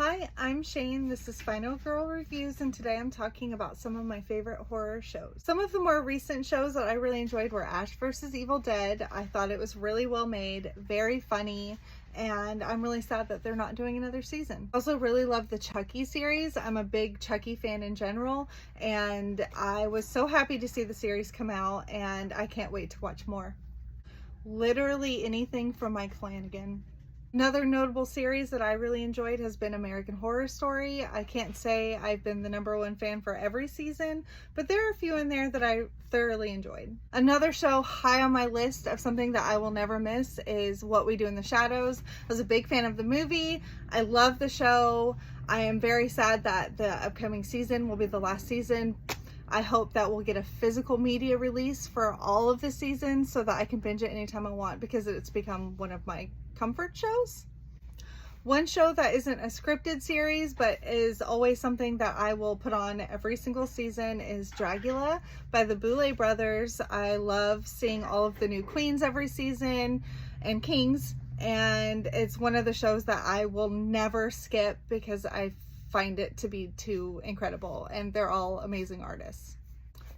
Hi, I'm Shane. This is Final Girl Reviews, and today I'm talking about some of my favorite horror shows. Some of the more recent shows that I really enjoyed were Ash vs. Evil Dead. I thought it was really well made, very funny, and I'm really sad that they're not doing another season. I also really love the Chucky series. I'm a big Chucky fan in general, and I was so happy to see the series come out, and I can't wait to watch more. Literally anything from Mike Flanagan. Another notable series that I really enjoyed has been American Horror Story. I can't say I've been the #1 fan for every season, but there are a few in there that I thoroughly enjoyed. Another show high on my list of something that I will never miss is What We Do in the Shadows. I was a big fan of the movie. I love the show. I am very sad that the upcoming season will be the last season. I hope that we'll get a physical media release for all of the seasons so that I can binge it anytime I want, because it's become one of my comfort shows. One show that isn't a scripted series but is always something that I will put on every single season is Dragula by the Boulet brothers. I love seeing all of the new queens every season and kings, and it's one of the shows that I will never skip because I find it to be too incredible, and they're all amazing artists.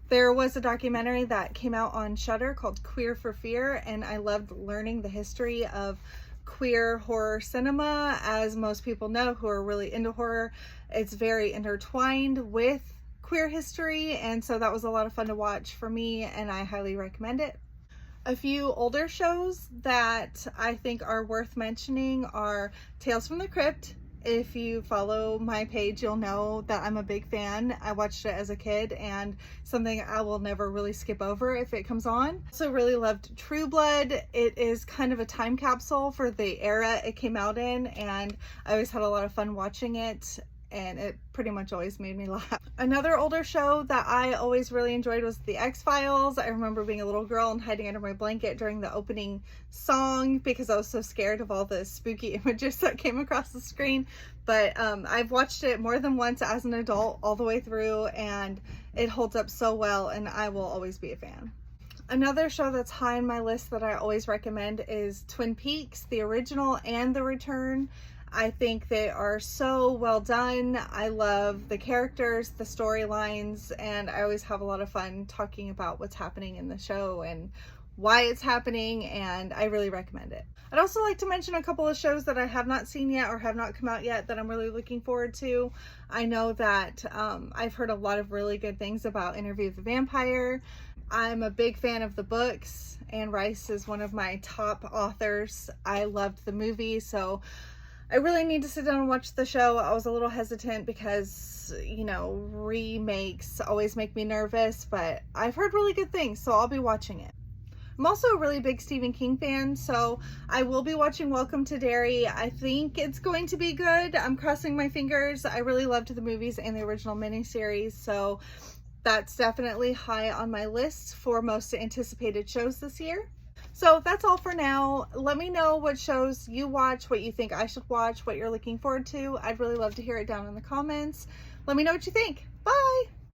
There was a documentary that came out on Shudder called Queer for Fear, and I loved learning the history of queer horror cinema. As most people know who are really into horror, it's very intertwined with queer history, and so that was a lot of fun to watch for me, and I highly recommend it. A few older shows that I think are worth mentioning are Tales from the Crypt. If you follow my page, you'll know that I'm a big fan. I watched it as a kid, and something I will never really skip over if it comes on. Also really loved True Blood. It is kind of a time capsule for the era it came out in, and I always had a lot of fun watching it, and it pretty much always made me laugh. Another older show that I always really enjoyed was The X-Files. I remember being a little girl and hiding under my blanket during the opening song because I was so scared of all the spooky images that came across the screen. But I've watched it more than once as an adult all the way through, and it holds up so well, and I will always be a fan. Another show that's high on my list that I always recommend is Twin Peaks, the original and the return. I think they are so well done. I love the characters, the storylines, and I always have a lot of fun talking about what's happening in the show and why it's happening, and I really recommend it. I'd also like to mention a couple of shows that I have not seen yet or have not come out yet that I'm really looking forward to. I know that I've heard a lot of really good things about Interview with the Vampire. I'm a big fan of the books. Anne Rice is one of my top authors. I loved the movie, so I really need to sit down and watch the show. I was a little hesitant because, you know, remakes always make me nervous, but I've heard really good things, so I'll be watching it. I'm also a really big Stephen King fan, so I will be watching Welcome to Derry. I think it's going to be good. I'm crossing my fingers. I really loved the movies and the original miniseries, so that's definitely high on my list for most anticipated shows this year. So that's all for now. Let me know what shows you watch, what you think I should watch, what you're looking forward to. I'd really love to hear it down in the comments. Let me know what you think. Bye!